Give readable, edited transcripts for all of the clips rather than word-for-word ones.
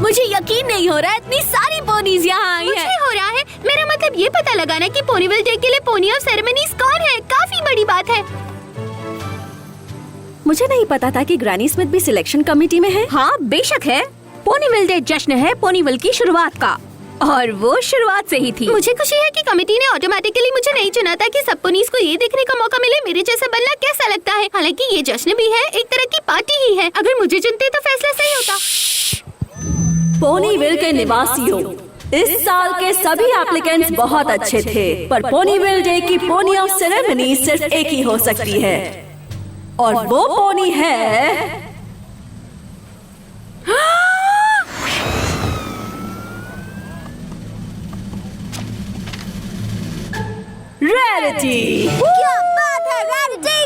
मुझे यकीन नहीं हो रहा है, इतनी सारी पोनीज यहाँ आई मुझे हैं। हो रहा है। मेरा मतलब ये पता लगाना कि पोनीविल डे के लिए पोनी ऑफ सेरेमनीज कौन है, काफी बड़ी बात है। मुझे नहीं पता था कि ग्रैनी स्मिथ भी सिलेक्शन कमेटी में है। हाँ बेशक है। पोनीविल डे जश्न है पोनीविल की शुरुआत का, और वो शुरुआत से ही थी। मुझे खुशी है कि कमेटी ने ऑटोमेटिकली मुझे नहीं चुना था कि सब पोनीज को ये देखने का मौका मिले मेरे जैसा बनना कैसा लगता है। हालांकि ये जश्न भी है, एक तरह की पार्टी ही है। अगर मुझे चुनते तो फैसला सही होता। पोनीविल के निवासियों, इस साल के सभी एप्लीकेंट्स बहुत अच्छे थे, पर पोनीविल डे की पोनी ऑफ सेरेमनी सिर्फ एक ही हो सकती है, और वो पोनी है रैरिटी। क्या बात है रैरिटी!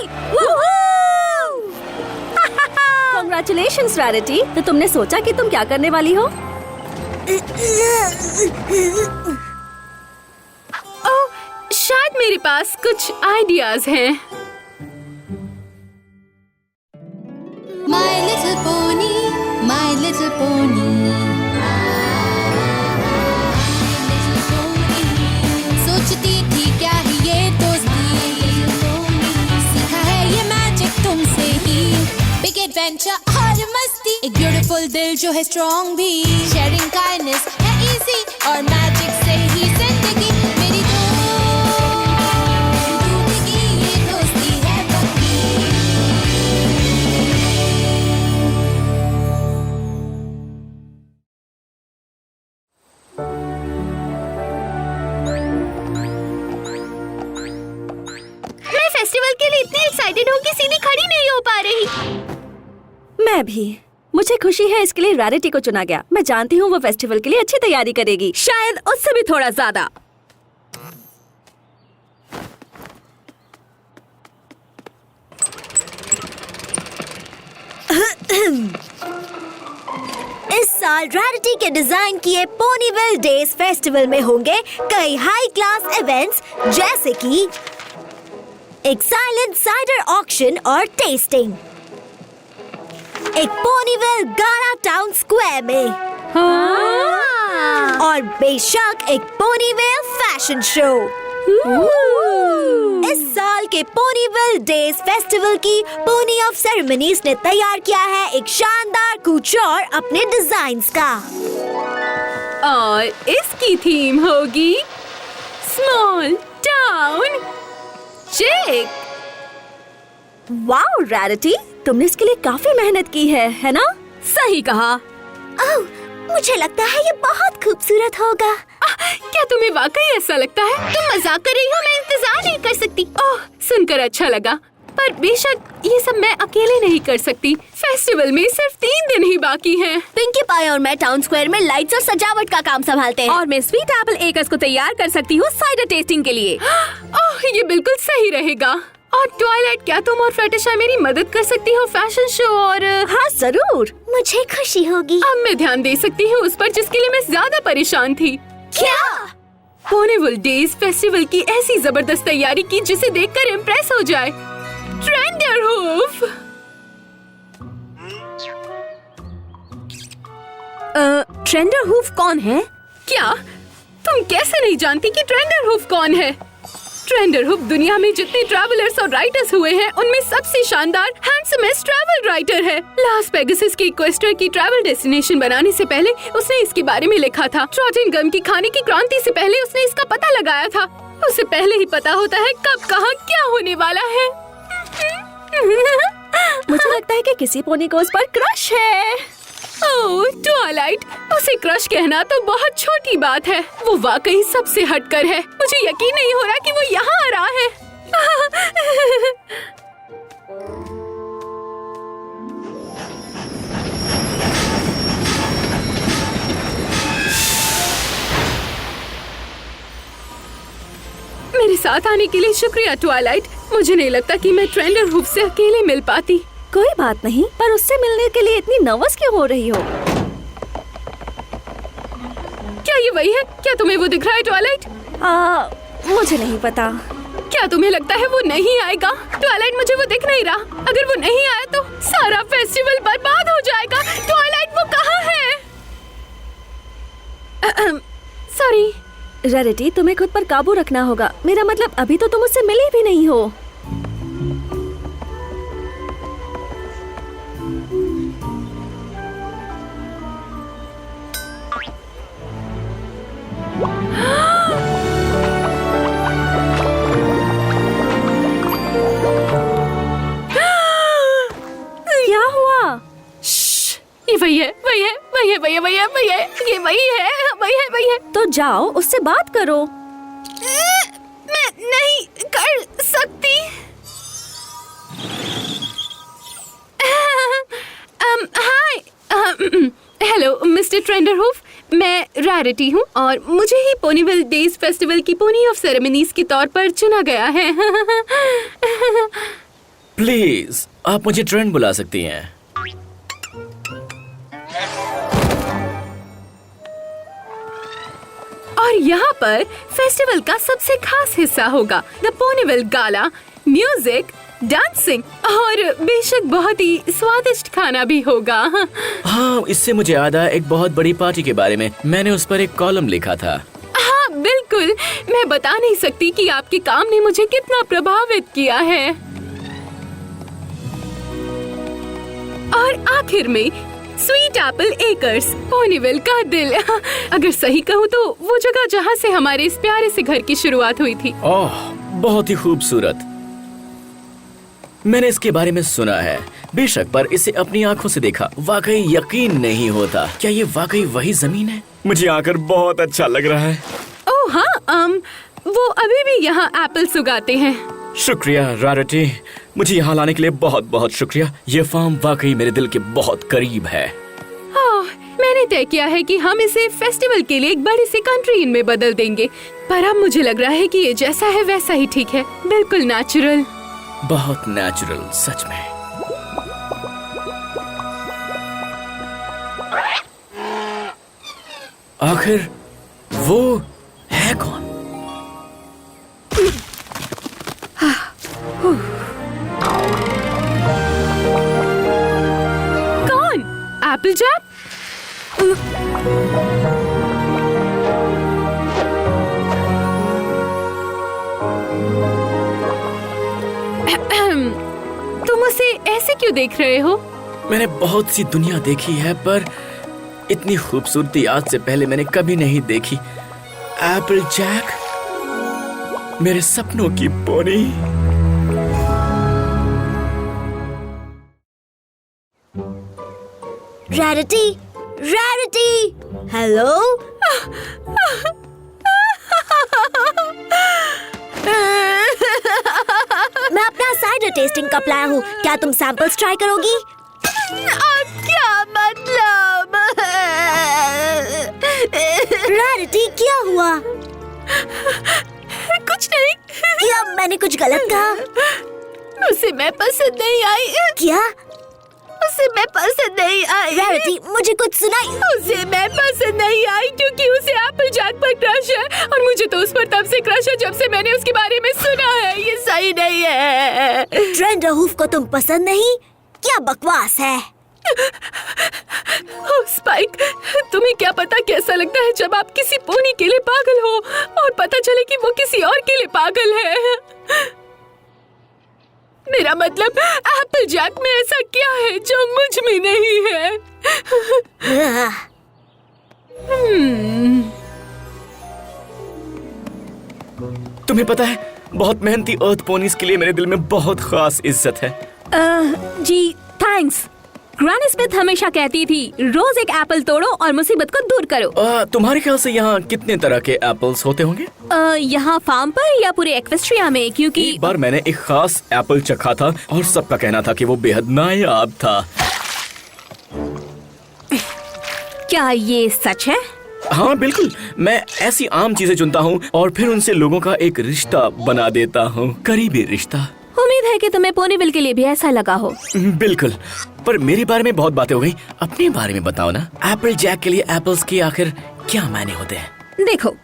Congratulations Rarity. तो तुमने सोचा कि तुम क्या करने वाली हो? ओह, शायद मेरे पास कुछ आइडियाज हैं। My little pony, my little pony. सोचती थी क्या है ये दोस्ती, सीखा है ये मैजिक तुमसे ही। बिग एडवेंचर और मस्ती, एक ब्यूटीफुल दिल जो है स्ट्रॉन्ग भी। शेयरिंग काइंडनेस है इजी, और मैजिक से ही जिंदगी मेरी टूटेगी ये दोस्ती है पक्की। मैं फेस्टिवल के लिए इतनी एक्साइटेड हूँ कि सीधी खड़ी नहीं हो पा रही। मैं भी। मुझे खुशी है इसके लिए रैरिटी को चुना गया। मैं जानती हूँ वो फेस्टिवल के लिए अच्छी तैयारी करेगी, शायद उससे भी थोड़ा ज्यादा। इस साल रैरिटी के डिजाइन किए पोनीविल डेज फेस्टिवल में होंगे कई हाई क्लास इवेंट्स, जैसे कि एक साइलेंट साइडर ऑक्शन और टेस्टिंग, एक पोनीविल गाला टाउन स्क्वायर में, और बेशक एक पोनीविल फैशन शो। इस साल के पोनीविल डेज फेस्टिवल की पोनी ऑफ सेरेमनीज ने तैयार किया है एक शानदार कुचौर अपने डिजाइन्स का। और इसकी थीम होगी स्मॉल टाउन चिक। वाओ रैरिटी, तुमने इसके लिए काफी मेहनत की है ना? सही कहा। ओह, मुझे लगता है ये बहुत खूबसूरत होगा। क्या तुम्हें वाकई ऐसा लगता है? तुम मजाक कर रही हो, मैं इंतजार नहीं कर सकती। ओह, सुनकर अच्छा लगा, पर बेशक ये सब मैं अकेले नहीं कर सकती। फेस्टिवल में सिर्फ 3 दिन ही बाकी हैं। पिंकी पाई और मैं टाउन स्क्वायर में लाइट्स और सजावट का काम संभालते हैं। और मैं स्वीट एप्पल एकर्स को तैयार कर सकती हूँ साइडर टेस्टिंग के लिए। ओह, ये बिल्कुल सही रहेगा। और ट्वाइलाइट, क्या तुम और फ्लटरशाई मेरी मदद कर सकती हो फैशन शो और? हाँ जरूर। मुझे खुशी होगी। अब मैं ध्यान दे सकती हूँ उस पर जिसके लिए मैं ज्यादा परेशान थी। क्या? पोनीविल डेज फेस्टिवल की ऐसी जबरदस्त तैयारी की जिसे देखकर इम्प्रेस हो जाए। ट्रेंडरहूफ। ट्रेंडरहूफ कौन है? क्या तुम कैसे नहीं जानती कि ट्रेंडरहूफ कौन है? ट्रेंडरहूफ दुनिया में जितने ट्रैवलर्स और राइटर्स हुए हैं उनमें सबसे शानदार हैंडसमेस्ट ट्रैवल राइटर है। लास पेगासस की इक्वेस्टर की ट्रैवल डेस्टिनेशन बनाने से पहले उसने इसके बारे में लिखा था। ट्रॉटिंगम की खाने की क्रांति से पहले उसने इसका पता लगाया था। उसे पहले ही पता होता है कब कहाँ क्या होने वाला है। मुझे लगता है कि किसी पोनी को उस पर क्रश है। ओह ट्वाइलाइट, उसे क्रश कहना तो बहुत छोटी बात है। वो वाकई सबसे हटकर है। मुझे यकीन नहीं हो रहा कि वो यहाँ आ रहा है। मेरे साथ आने के लिए शुक्रिया ट्वाइलाइट। मुझे नहीं लगता कि मैं ट्रेंडरहूफ से अकेले मिल पाती। कोई बात नहीं, पर उससे मिलने के लिए इतनी नर्वस क्यों हो रही हो? क्या ये वही है? क्या तुम्हें वो दिख रहा है ट्वाइलाइट? मुझे नहीं पता। क्या तुम्हें लगता है वो नहीं आएगा? ट्वाइलाइट, मुझे वो दिख नहीं रहा। अगर वो नहीं आया तो सारा फेस्टिवल बर्बाद हो जाएगा। ट्वाइलाइट, वो कहाँ है? सॉरी। रैरिटी, तुम्हें खुद पर काबू रखना होगा। मेरा मतलब अभी तो तुम मुझसे मिली भी नहीं हो। क्या हुआ? ये वही है, वही है, वही है, वही है, वही है, वही है, ये वही है, वही है, वही है। तो जाओ उससे बात करो। मैं नहीं कर सकती। हाय, हेलो मिस्टर ट्रेंडरहूफ, मैं रैरिटी हूँ और मुझे ही पोनीविल डेज फेस्टिवल की पोनी ऑफ सेरेमनीज के तौर पर चुना गया है। प्लीज, आप मुझे ट्रेंड बुला सकती हैं। और यहाँ पर फेस्टिवल का सबसे खास हिस्सा होगा द पोनीविल गाला, म्यूजिक, डांसिंग और बेशक बहुत ही स्वादिष्ट खाना भी होगा। हाँ, इससे मुझे याद आया एक बहुत बड़ी पार्टी के बारे में। मैंने उस पर एक कॉलम लिखा था। हाँ बिल्कुल, मैं बता नहीं सकती कि आपके काम ने मुझे कितना प्रभावित किया है। और आखिर में स्वीट एप्पल एकर्स, पोनीविल का दिल। अगर सही कहूँ तो वो जगह जहाँ से हमारे इस प्यारे से घर की शुरुआत हुई थी। ओह, बहुत ही खूबसूरत। मैंने इसके बारे में सुना है बेशक, पर इसे अपनी आंखों से देखा वाकई यकीन नहीं होता। क्या ये वाकई वही जमीन है? मुझे आकर बहुत अच्छा लग रहा है। ओह हाँ, वो अभी भी यहाँ एप्पल्स उगाते हैं। शुक्रिया रैरिटी, मुझे यहाँ लाने के लिए बहुत बहुत शुक्रिया। ये फार्म वाकई मेरे दिल के बहुत करीब है। मैंने तय किया है कि हम इसे फेस्टिवल के लिए एक बड़ी सी कंट्री इन में बदल देंगे, पर अब मुझे लग रहा है कि ये जैसा है वैसा ही ठीक है, बिल्कुल नेचुरल। बहुत नेचुरल, सच में। आखिर वो है कौन? कौन? एप्पलजैक? तुम उसे ऐसे क्यों देख रहे हो? मैंने बहुत सी दुनिया देखी है, पर इतनी खूबसूरती आज से पहले मैंने कभी नहीं देखी। एप्पलजैक, मेरे सपनों की पोनी। Rarity, Rarity, hello. मैं अपना साइडर टेस्टिंग कप लाया हूँ, क्या तुम सैंपल्स ट्राई करोगी? क्या मतलब? रैरिटी, क्या हुआ? कुछ नहीं। क्या मैंने कुछ गलत कहा? उसे मैं पसंद नहीं आई। क्या? उसे मैं पसंद नहीं आई। रैरिटी, मुझे कुछ सुनाई। उसे मैं पसंद नहीं आई क्योंकि उसे एप्पलजैक पर क्रश है, और मुझे तो उस पर तब से क्रश है जब से मैंने उसके बारे में सुना है। ये सही नहीं है। ट्रेंडरहूफ को तुम पसंद नहीं? क्या बकवास है। ओह स्पाइक, तुम्हें क्या पता कैसा लगता है जब आप किसी पोनी के लिए पागल हो और पता चले कि वो किसी और के लिए पागल है। मेरा मतलब एप्पलजैक में ऐसा क्या है जो मुझ में नहीं है? तुम्हें पता है, बहुत मेहनती अर्थ पोनीज के लिए मेरे दिल में बहुत खास इज्जत है। जी थैंक्स। ग्रैनी स्मिथ हमेशा कहती थी, रोज एक एप्पल तोड़ो और मुसीबत को दूर करो। तुम्हारे ख्याल से यहाँ कितने तरह के एप्पल्स होते होंगे? यहाँ फार्म पर या पूरे एक्वेस्ट्रिया में? क्योंकि एक बार मैंने एक खास एप्पल चखा था और सबका कहना था कि वो बेहद नायाब था। क्या ये सच है? हाँ बिल्कुल, मैं ऐसी आम चीजें चुनता हूँ और फिर उनसे लोगों का एक रिश्ता बना देता हूँ, करीबी रिश्ता। उम्मीद है कि तुम्हें पोनीविल के लिए भी ऐसा लगा हो। बिल्कुल, पर मेरे बारे में बहुत बातें हो गई, अपने बारे में बताओ ना। एप्पलजैक के लिए एप्पल्स के आखिर क्या मायने होते हैं? देखो,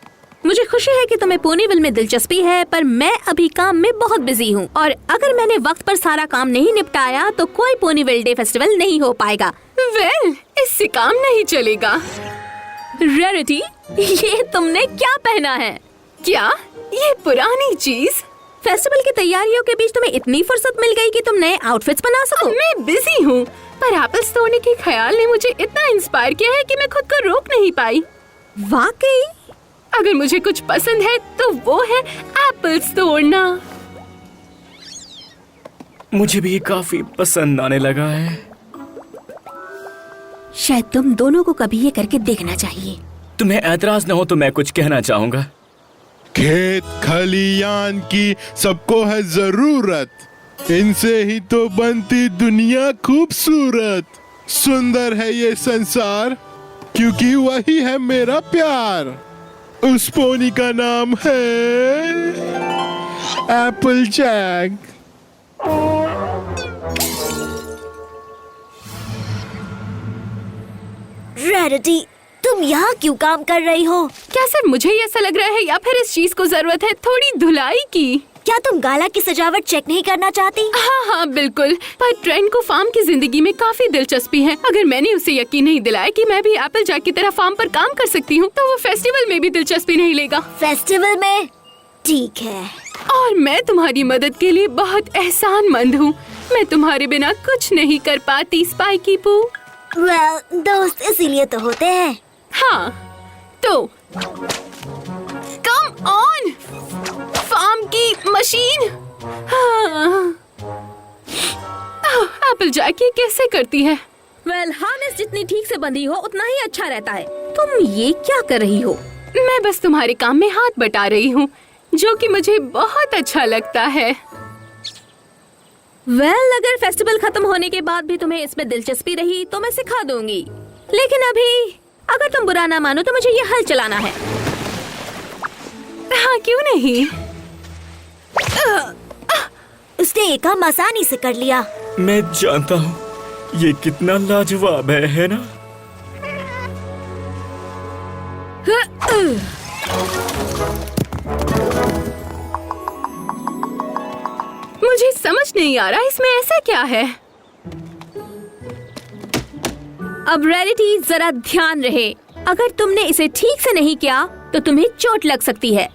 मुझे खुशी है कि तुम्हें पोनीविल में दिलचस्पी है, पर मैं अभी काम में बहुत बिजी हूँ और अगर मैंने वक्त पर सारा काम नहीं निपटाया तो कोई पोनीविल डे फेस्टिवल नहीं हो पाएगा। वेल, इससे काम नहीं चलेगा। रेरिटी, ये तुमने क्या पहना है? क्या ये पुरानी चीज? फेस्टिवल की तैयारियों के बीच तुम्हें इतनी फुर्सत मिल गई कि तुम नए आउटफिट्स बना सको? मैं बिजी हूँ, पर एप्पल्स तोड़ने के ख्याल ने मुझे इतना इंस्पायर किया है कि मैं खुद को रोक नहीं पाई। वाकई? अगर मुझे कुछ पसंद है तो वो है एप्पल्स तोड़ना। मुझे भी काफी पसंद आने लगा है। शायद तुम दोनों को कभी ये करके देखना चाहिए। तुम्हें ऐतराज न हो तो मैं कुछ कहना चाहूंगा। खेत खलियान की सबको है जरूरत, इनसे ही तो बनती दुनिया खूबसूरत। सुंदर है ये संसार क्योंकि वही है मेरा प्यार। उस पोनी का नाम है एप्पल जैक। रेरिटी, तुम यहाँ क्यों काम कर रही हो? क्या सर मुझे ही ऐसा लग रहा है या फिर इस चीज को जरूरत है थोड़ी धुलाई की? क्या तुम गाला की सजावट चेक नहीं करना चाहती? हाँ बिल्कुल, पर ट्रेंड को फार्म की जिंदगी में काफी दिलचस्पी है। अगर मैंने उसे यकीन नहीं दिलाया कि मैं भी एप्पल जैक की तरह फार्म पर काम कर सकती हूँ, तो वो फेस्टिवल में भी दिलचस्पी नहीं लेगा। फेस्टिवल में? ठीक है। और मैं तुम्हारी मदद के लिए बहुत एहसानमंद हूँ। मैं तुम्हारे बिना कुछ नहीं कर पाती स्पाइकी पू। वेल, दोस्त इसीलिए तो होते हैं। हाँ तो कम ऑन फार्म की मशीन। एप्पल जैक ये कैसे करती है? वेल, हार्नेस जितनी ठीक से बंधी हो उतना ही अच्छा रहता है। तुम ये क्या कर रही हो? मैं बस तुम्हारे काम में हाथ बटा रही हूँ, जो कि मुझे बहुत अच्छा लगता है। वेल, अगर फेस्टिवल खत्म होने के बाद भी तुम्हें इसमें दिलचस्पी रही तो मैं सिखा दूंगी, लेकिन अभी अगर तुम बुरा ना मानो तो मुझे ये हल चलाना है। हाँ क्यों नहीं? उसने ये काम आसानी से कर लिया। मैं जानता हूँ ये कितना लाजवाब है ना? मुझे समझ नहीं आ रहा इसमें ऐसा क्या है। अब रेरिटी, जरा ध्यान रहे, अगर तुमने इसे ठीक से नहीं किया तो तुम्हें चोट लग सकती है।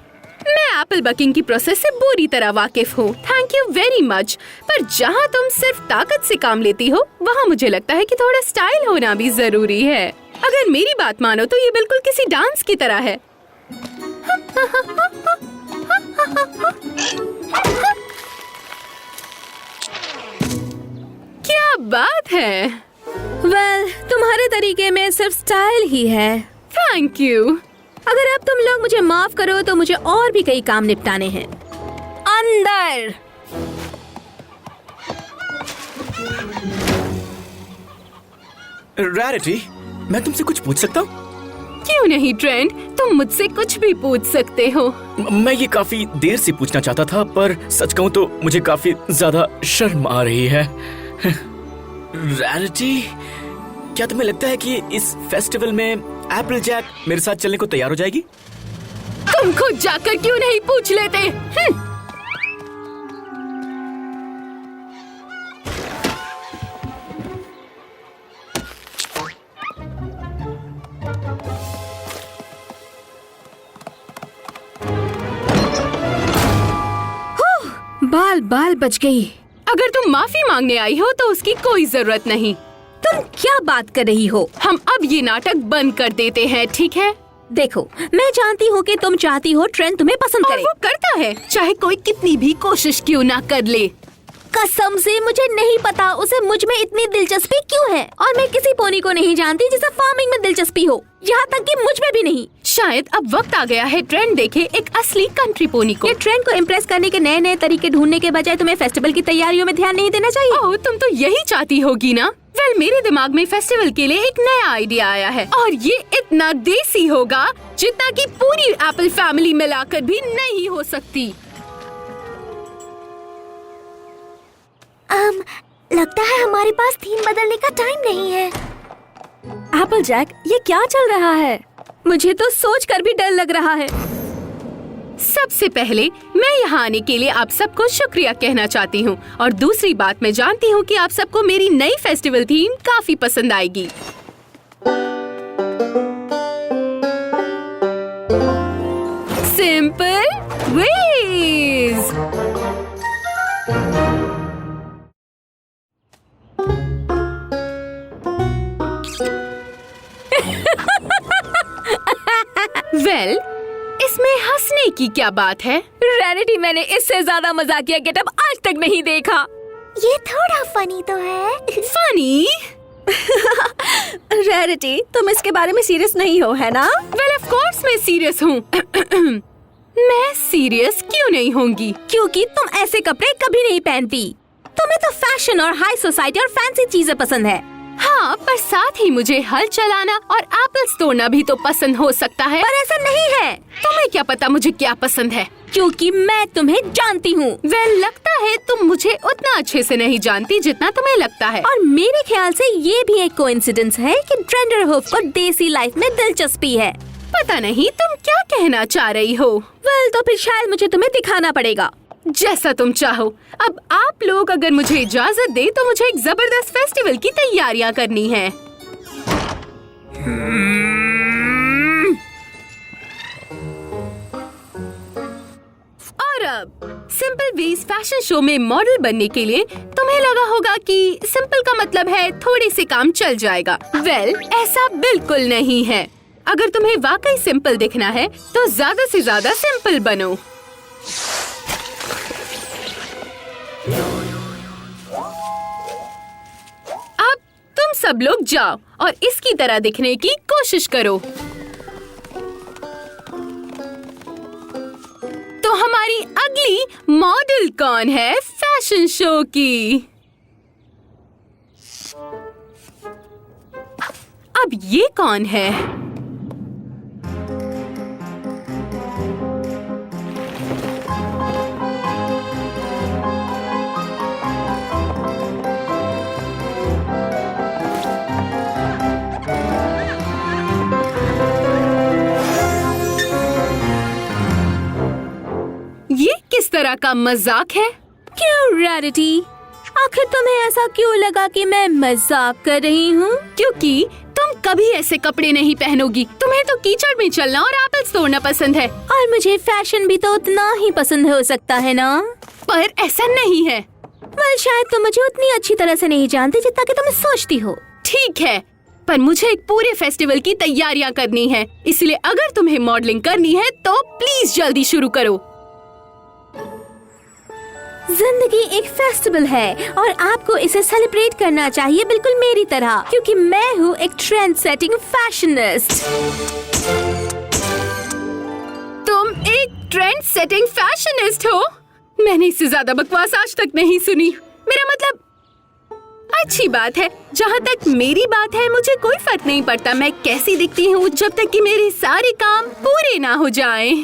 मैं एप्पल बकिंग की प्रोसेस से बुरी तरह वाकिफ हूँ, थैंक यू वेरी मच। पर जहाँ तुम सिर्फ ताकत से काम लेती हो, वहाँ मुझे लगता है कि थोड़ा स्टाइल होना भी जरूरी है। अगर मेरी बात मानो तो ये बिल्कुल किसी डांस की तरह है। क्या बात है। वेल, तुम्हारे तरीके में सिर्फ स्टाइल ही है। Thank you. अगर अब तुम लोग मुझे माफ करो तो मुझे और भी कई काम निपटाने हैं। अंदर। रैरिटी, मैं तुमसे कुछ पूछ सकता हूँ? क्यों नहीं ट्रेंड, तुम मुझसे कुछ भी पूछ सकते हो। मैं ये काफी देर से पूछना चाहता था, पर सच कहूँ तो मुझे काफी ज्यादा शर्म आ रही है। रैरिटी, क्या तुम्हें लगता है कि इस फेस्टिवल में एप्पल जैक मेरे साथ चलने को तैयार हो जाएगी? तुम खुद जाकर क्यों नहीं पूछ लेते? बाल बाल बच गई। अगर तुम माफी मांगने आई हो तो उसकी कोई जरूरत नहीं। तुम क्या बात कर रही हो? हम अब ये नाटक बंद कर देते हैं, ठीक है? देखो, मैं जानती हूँ कि तुम चाहती हो ट्रेंड तुम्हें पसंद और करे। वो करता है, चाहे कोई कितनी भी कोशिश क्यों ना कर ले। कसम से मुझे नहीं पता उसे मुझ में इतनी दिलचस्पी क्यों है, और मैं किसी पोनी को नहीं जानती जिसे फार्मिंग में दिलचस्पी हो, यहाँ तक कि मुझ में भी नहीं। शायद अब वक्त आ गया है ट्रेंड देखे एक असली कंट्री पोनी को। ये ट्रेंड को इम्प्रेस करने के नए नए तरीके ढूंढने के बजाय तुम्हें फेस्टिवल की तैयारियों में ध्यान नहीं देना चाहिए। ओह, तुम तो यही चाहती होगी ना? वेल, मेरे दिमाग में फेस्टिवल के लिए एक नया आइडिया आया है, और ये इतना देसी होगा जितना कि पूरी एप्पल फैमिली मिलाकर भी नहीं हो सकती। लगता है हमारे पास थीम बदलने का टाइम नहीं है। एप्पल जैक, ये क्या चल रहा है? मुझे तो सोच कर भी डर लग रहा है। सबसे पहले मैं यहाँ आने के लिए आप सबको शुक्रिया कहना चाहती हूँ, और दूसरी बात मैं जानती हूँ कि आप सबको मेरी नई फेस्टिवल थीम काफी पसंद आएगी। वेल, इसमें हंसने की क्या बात है? रैरिटी, मैंने इससे ज्यादा मजाकिया गेटअप आज तक नहीं देखा। ये थोड़ा फनी तो है। फनी? रैरिटी, तुम इसके बारे में सीरियस नहीं हो, है ना? वेल, ऑफ कोर्स मैं सीरियस हूँ। मैं सीरियस क्यों नहीं होंगी? क्योंकि तुम ऐसे कपड़े कभी नहीं पहनती। तुम्हें तो फैशन और हाई सोसाइटी और फैंसी चीजें पसंद है। हाँ, पर साथ ही मुझे हल चलाना और एप्पल्स तोड़ना भी तो पसंद हो सकता है। पर ऐसा नहीं है। तुम्हें क्या पता मुझे क्या पसंद है? क्योंकि मैं तुम्हें जानती हूँ। वेल, लगता है तुम मुझे उतना अच्छे से नहीं जानती जितना तुम्हें लगता है। और मेरे ख्याल से ये भी एक कोइंसिडेंस है कि ट्रेंडरहुफ को देसी लाइफ में दिलचस्पी है। पता नहीं तुम क्या कहना चाह रही हो। वेल, तो फिर शायद मुझे तुम्हें दिखाना पड़ेगा। जैसा तुम चाहो। अब आप लोग अगर मुझे इजाजत दे तो मुझे एक जबरदस्त फेस्टिवल की तैयारियां करनी है। और अब सिंपल वेज फैशन शो में मॉडल बनने के लिए तुम्हें लगा होगा कि सिंपल का मतलब है थोड़े से काम चल जाएगा। वेल, ऐसा बिल्कुल नहीं है। अगर तुम्हें वाकई सिंपल दिखना है तो ज्यादा से ज्यादा सिंपल बनो। अब तुम सब लोग जाओ और इसकी तरह दिखने की कोशिश करो। तो हमारी अगली मॉडल कौन है फैशन शो की? अब ये कौन है? ये किस तरह का मजाक है? क्यों रैरिटी, आखिर तुम्हें ऐसा क्यों लगा कि मैं मजाक कर रही हूँ? क्योंकि तुम कभी ऐसे कपड़े नहीं पहनोगी। तुम्हें तो कीचड़ में चलना और एप्पल्स तोड़ना पसंद है। और मुझे फैशन भी तो उतना ही पसंद हो सकता है ना? पर ऐसा नहीं है। वेल, शायद तुम मुझे उतनी अच्छी तरह से नहीं जानती जितना कि तुम सोचती हो। ठीक है, पर मुझे एक पूरे फेस्टिवल की तैयारियां करनी है। इसलिए अगर तुम्हें मॉडलिंग करनी है तो प्लीज जल्दी शुरू करो। जिंदगी एक फेस्टिवल है और आपको इसे सेलिब्रेट करना चाहिए, बिल्कुल मेरी तरह, क्योंकि मैं हूँ एक ट्रेंड सेटिंग फैशनिस्ट। तुम एक ट्रेंड सेटिंग फैशनिस्ट हो? मैंने इससे ज्यादा बकवास आज तक नहीं सुनी। मेरा मतलब, अच्छी बात है। जहाँ तक मेरी बात है, मुझे कोई फर्क नहीं पड़ता मैं कैसी दिखती हूँ, जब तक कि मेरे सारे काम पूरे ना हो जाएं।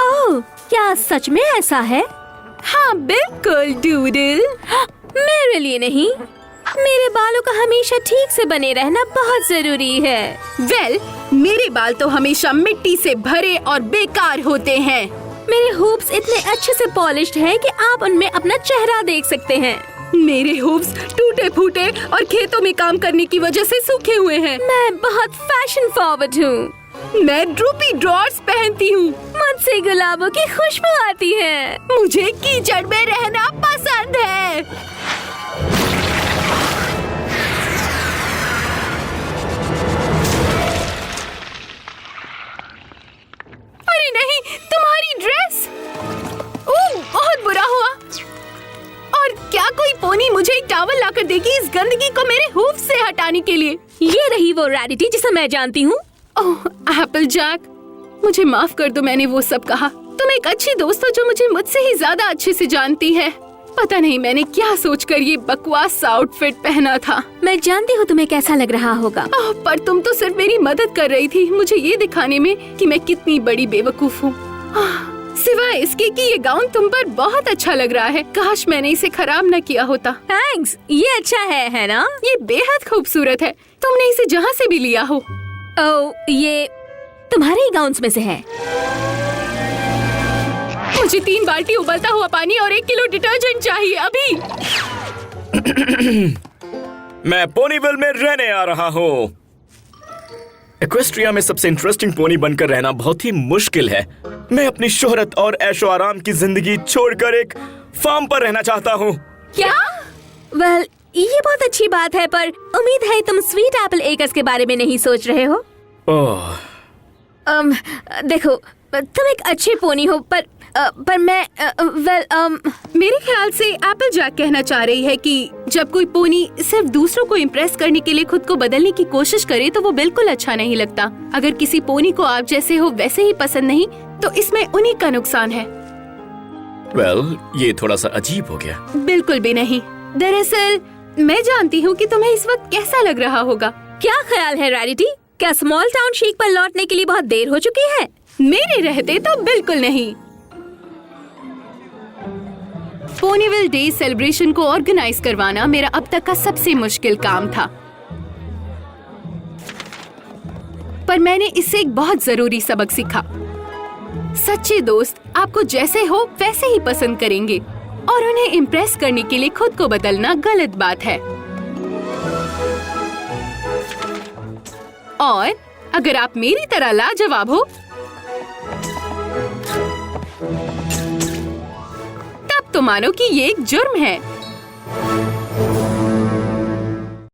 ओह, क्या सच में ऐसा है? हाँ बिल्कुल डूडल। मेरे लिए नहीं, मेरे बालों का हमेशा ठीक से बने रहना बहुत जरूरी है। वेल, मेरे बाल तो हमेशा मिट्टी से भरे और बेकार होते हैं। मेरे हूप्स इतने अच्छे से पॉलिश्ड हैं कि आप उनमें अपना चेहरा देख सकते हैं। मेरे हूप्स टूटे फूटे और खेतों में काम करने की वजह से सूखे हुए हैं। मैं बहुत फैशन फॉरवर्ड हूँ। मैं ड्रूपी ड्रॉर्स पहनती हूँ। मुझसे गुलाबों की खुशबू आती है। मुझे कीचड़ में रहना पसंद है। अरे नहीं, तुम्हारी ड्रेस! ओह, बहुत बुरा हुआ। और क्या कोई पोनी मुझे एक टॉवल लाकर देगी इस गंदगी को मेरे हूफ से हटाने के लिए? ये रही वो रैरिटी जिसे मैं जानती हूँ। ओह, एप्पल जैक, मुझे माफ कर दो, मैंने वो सब कहा। तुम एक अच्छी दोस्त हो जो मुझे मुझसे ही ज्यादा अच्छे से जानती है। पता नहीं मैंने क्या सोचकर ये बकवास आउटफिट पहना था। मैं जानती हूँ तुम्हें कैसा लग रहा होगा। ओह, पर तुम तो सिर्फ मेरी मदद कर रही थी, मुझे ये दिखाने में कि मैं कितनी बड़ी बेवकूफ हूँ। सिवाय इसके कि ये गाउन तुम पर बहुत अच्छा लग रहा है। काश मैंने इसे खराब न किया होता। थैंक्स, ये अच्छा है ना? ये बेहद खूबसूरत है। तुमने इसे जहाँ से भी लिया हो। ओह, ये तुम्हारे ही गाउन्स में से है। मुझे 3 बाल्टी उबलता हुआ पानी और 1 किलो डिटर्जेंट चाहिए अभी। मैं पोनीविल में रहने आ रहा हूँ। एक्वेस्ट्रिया में सबसे इंटरेस्टिंग पोनी बनकर रहना बहुत ही मुश्किल है। मैं अपनी शोहरत और ऐशो आराम की जिंदगी छोड़कर एक फार्म पर रहना चाहता हूँ। क्या? वेल, ये बहुत अच्छी बात है, पर उम्मीद है तुम स्वीट एप्पल एकर्स के बारे में नहीं सोच रहे हो। ओह, देखो तुम एक अच्छी पोनी हो पर मैं मेरे ख्याल से एप्पल जैक कहना चाह रही है कि जब कोई पोनी सिर्फ दूसरों को इम्प्रेस करने के लिए खुद को बदलने की कोशिश करे तो वो बिल्कुल अच्छा नहीं लगता। अगर किसी पोनी को आप जैसे हो वैसे ही पसंद नहीं तो इसमें उन्हीं का नुकसान है। ये थोड़ा सा अजीब हो गया। बिल्कुल भी नहीं। दरअसल मैं जानती हूँ कि तुम्हें इस वक्त कैसा लग रहा होगा। क्या ख्याल है रैरिटी, क्या स्मॉल टाउन शीक पर लौटने के लिए बहुत देर हो चुकी है? मेरे रहते तो बिल्कुल नहीं। पोनीविल डे सेलिब्रेशन को ऑर्गेनाइज करवाना मेरा अब तक का सबसे मुश्किल काम था, पर मैंने इससे एक बहुत जरूरी सबक सीखा। सच्चे दोस्त आपको जैसे हो वैसे ही पसंद करेंगे और उन्हें इम्प्रेस करने के लिए खुद को बदलना गलत बात है। और अगर आप मेरी तरह लाजवाब हो तब तो मानो कि ये एक जुर्म है।